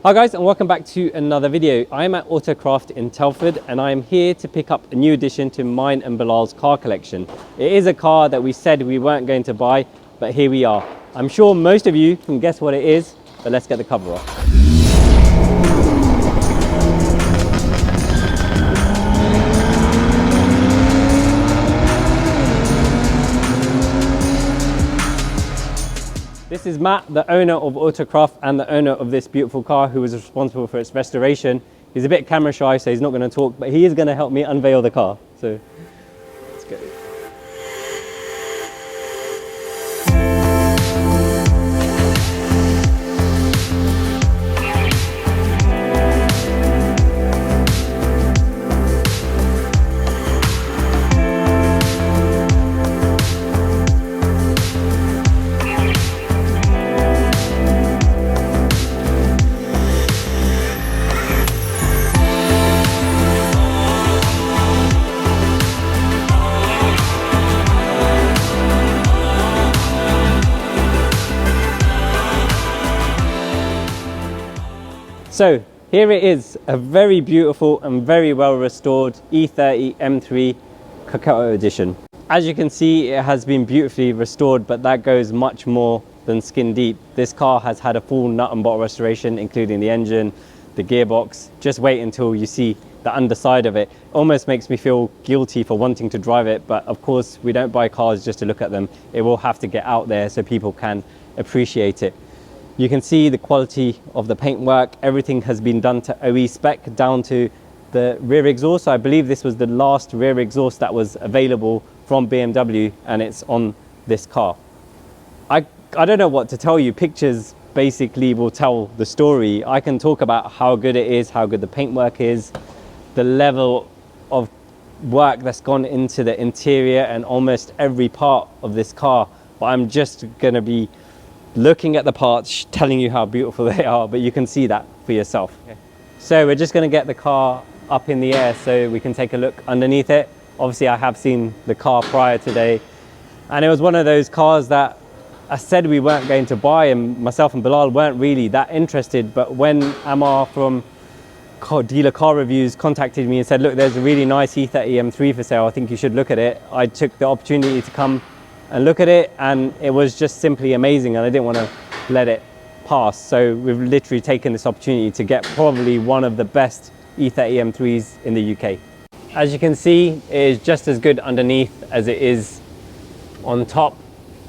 Hi guys, and welcome back to another video. I'm at Autocraft in Telford and I'm here to pick up a new addition to mine and Bilal's car collection. It is a car that we said we weren't going to buy, but here we are. I'm sure most of you can guess what it is, but let's get the cover off. This is Matt, the owner of Autocraft and the owner of this beautiful car who was responsible for its restoration. He's a bit camera shy, so he's not going to talk, but he is going to help me unveil the car. So let's go. So here it is, a very beautiful and very well restored E30 M3 Cacao edition. As you can see, it has been beautifully restored, but that goes much more than skin deep. This car has had a full nut and bolt restoration, including the engine, the gearbox. Just wait until you see the underside of it. Almost makes me feel guilty for wanting to drive it, but of course we don't buy cars just to look at them. It will have to get out there so people can appreciate it. You can see the quality of the paintwork. Everything has been done to OE spec down to the rear exhaust. I believe this was the last rear exhaust that was available from BMW, and it's on this car. I don't know what to tell you. Pictures basically will tell the story. I can talk about how good it is, how good the paintwork is, the level of work that's gone into the interior and almost every part of this car, but I'm just going to be looking at the parts, telling you how beautiful they are, but you can see that for yourself. Okay. So we're just going to get the car up in the air so we can take a look underneath it. Obviously I have seen the car prior today, and it was one of those cars that I said we weren't going to buy, and myself and Bilal weren't really that interested. But when Amar from Dealer Car Reviews contacted me and said, look, there's a really nice E30 M3 for sale, I think you should look at it, I took the opportunity to come and look at it, and it was just simply amazing, and I didn't want to let it pass. So we've literally taken this opportunity to get probably one of the best E30 M3s in the UK. As you can see, it is just as good underneath as it is on top.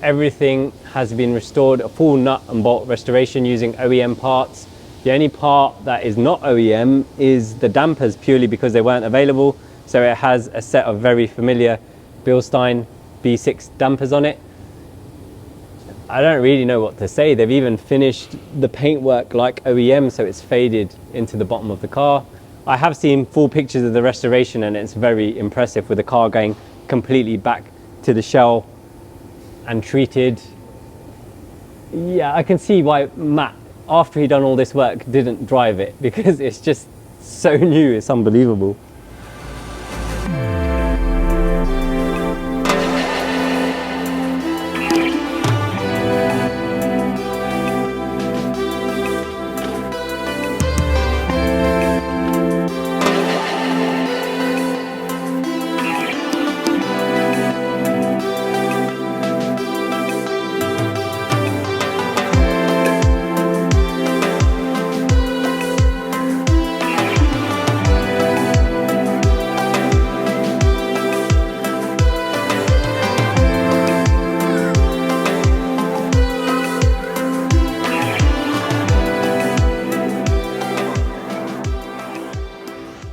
Everything has been restored, a full nut and bolt restoration using OEM parts. The only part that is not OEM is the dampers, purely because they weren't available. So it has a set of very familiar Bilstein B6 dampers on it. I don't really know what to say. They've even finished the paintwork like OEM, so it's faded into the bottom of the car. I have seen full pictures of the restoration and it's very impressive, with the car going completely back to the shell and treated. Yeah, I can see why Matt, after he'd done all this work, didn't drive it, because it's just so new, it's unbelievable.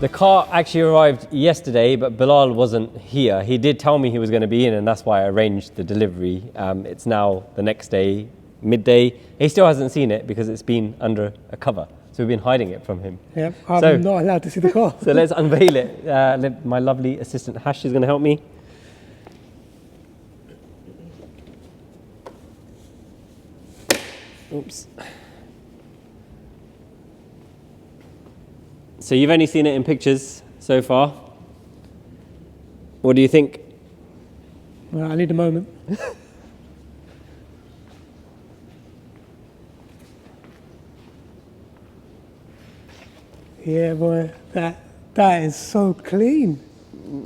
The car actually arrived yesterday, but Bilal wasn't here. He did tell me he was going to be in, and that's why I arranged the delivery. It's now the next day, midday. He still hasn't seen it because it's been under a cover. So we've been hiding it from him. Yeah, I'm not allowed to see the car. So let's unveil it. My lovely assistant Hash is going to help me. Oops. So you've only seen it in pictures so far. What do you think? Well, I need a moment. Yeah, boy, that is so clean.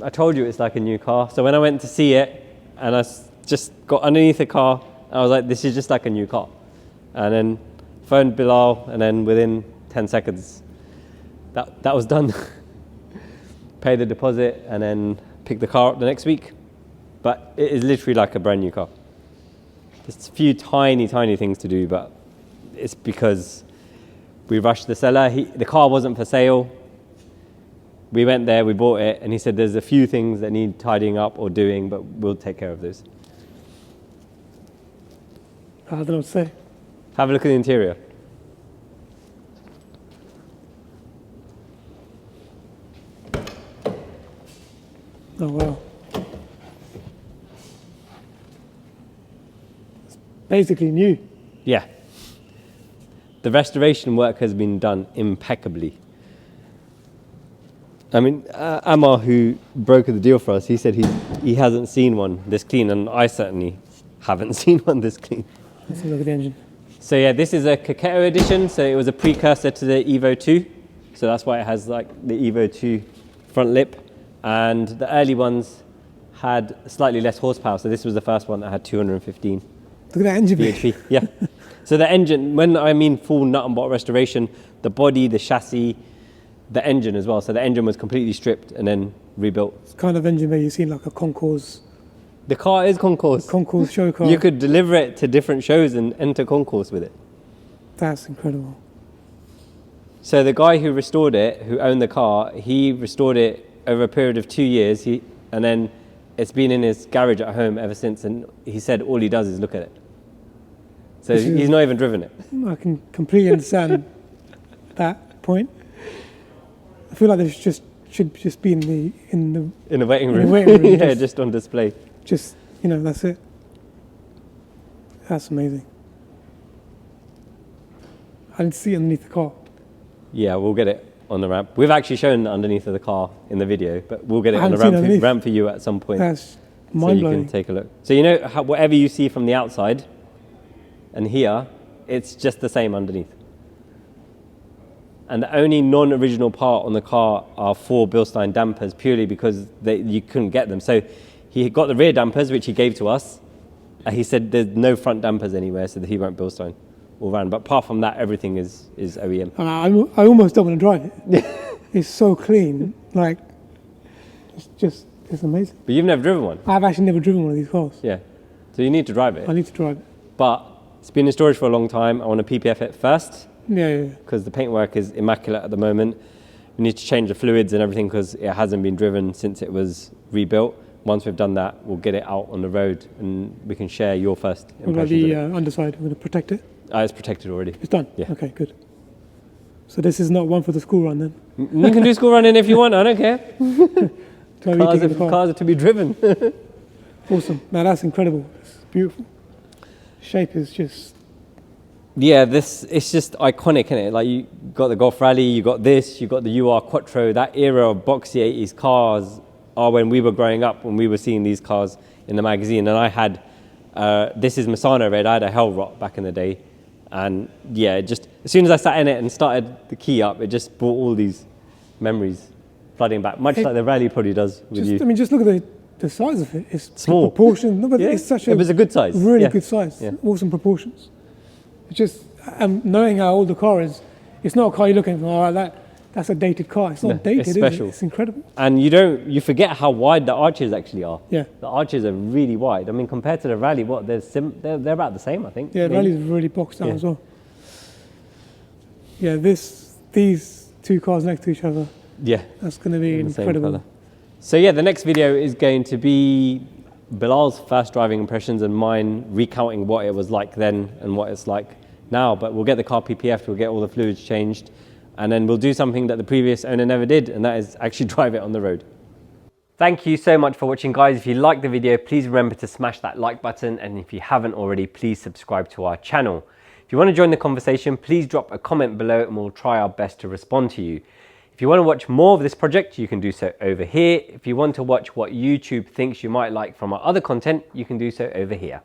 I told you it's like a new car. So when I went to see it and just got underneath the car, I was like, this is just like a new car. And then phoned Bilal, and then within 10 seconds, that was done. Paid the deposit and then picked the car up the next week. But it is literally like a brand new car. There's a few tiny things to do, but it's because we rushed the seller. The car wasn't for sale. We went there, we bought it, and he said there's a few things that need tidying up or doing, but we'll take care of those. I don't know what to say. Have a look at the interior. Oh, wow. It's basically new. Yeah. The restoration work has been done impeccably. I mean, Ammar, who brokered the deal for us, he said he hasn't seen one this clean, and I certainly haven't seen one this clean. Let's have a look at the engine. So yeah, this is a Coquetto edition, so it was a precursor to the Evo 2. So that's why it has like the Evo 2 front lip. And the early ones had slightly less horsepower, so this was the first one that had 215 Look at that engine. bhp. Yeah. So the engine, when I mean full nut and bolt restoration, the body, the chassis, the engine as well. So the engine was completely stripped and then rebuilt. It's kind of engine where you've seen like a concourse The car is concourse. show car. You could deliver it to different shows and enter concourse with it. That's incredible. So the guy who restored it, who owned the car, he restored it over a period of 2 years. And then it's been in his garage at home ever since. And he said all he does is look at it. So he's not even driven it. I can completely understand that point. I feel like there should just be in the In the waiting room. In the waiting room, Yeah, just on display. just, you know, that's it. That's amazing. I didn't see it underneath the car. Yeah, we'll get it on the ramp. We've actually shown underneath of the car in the video, but we'll get it I on the haven't seen ramp for you at some point. That's So mind you blowing. can take a look. So you know whatever you see from the outside and here, it's just the same underneath. And the only non-original part on the car are 4 Bilstein dampers, purely because you couldn't get them. So he got the rear dampers, which he gave to us. He said there's no front dampers anywhere, so that he won't Bilstein all round. But apart from that, everything is OEM. And I almost don't want to drive it. It's so clean. Like, it's amazing. But you've never driven one? I've actually never driven one of these cars. Yeah. So you need to drive it. I need to drive it. But it's been in storage for a long time. I want to PPF it first, Yeah. because the paintwork is immaculate at the moment. We need to change the fluids and everything because it hasn't been driven since it was rebuilt. Once we've done that, we'll get it out on the road and we can share your first What about impressions. the underside? I'm going to protect it. It's protected already. It's done? Yeah. Okay, good. So this is not one for the school run then? You can do school running if you want, I don't care. Cars Cars are to be driven. Awesome. Now that's incredible. It's beautiful. Shape is just... Yeah, it's just iconic, isn't it? Like you got the Golf Rally, you got this, you got the UR Quattro. That era of boxy 80s cars are when we were growing up, when we were seeing these cars in the magazine. And I had, this is Masano Red, I had a Hell Rot back in the day. And yeah, just as soon as I sat in it and started the key up, it just brought all these memories flooding back, much like the Rally probably does with you. I mean, just look at the size of it. It's Small. proportion. No, but Yeah, it's such it was a good size. really Yeah. good size. Yeah. Awesome proportions. It's just, knowing how old the car is, it's not a car you're looking for, oh, that's a dated car. It's not No, dated, it's is special. it? It's incredible. And you forget how wide the arches actually are. Yeah. The arches are really wide. I mean, compared to the Rally, they're about the same, I think. Yeah, the maybe. Rally's really boxed down Yeah. as well. Yeah, these two cars next to each other, Yeah. that's going to be In the same incredible. colour. So yeah, the next video is going to be Bilal's first driving impressions and mine recounting what it was like then and what it's like now. But we'll get the car PPF'd, we'll get all the fluids changed, and then we'll do something that the previous owner never did, and that is actually drive it on the road. Thank you so much for watching, guys. If you liked the video, please remember to smash that like button, and if you haven't already, please subscribe to our channel. If you want to join the conversation, please drop a comment below and we'll try our best to respond to you. If you want to watch more of this project, you can do so over here. If you want to watch what YouTube thinks you might like from our other content, you can do so over here.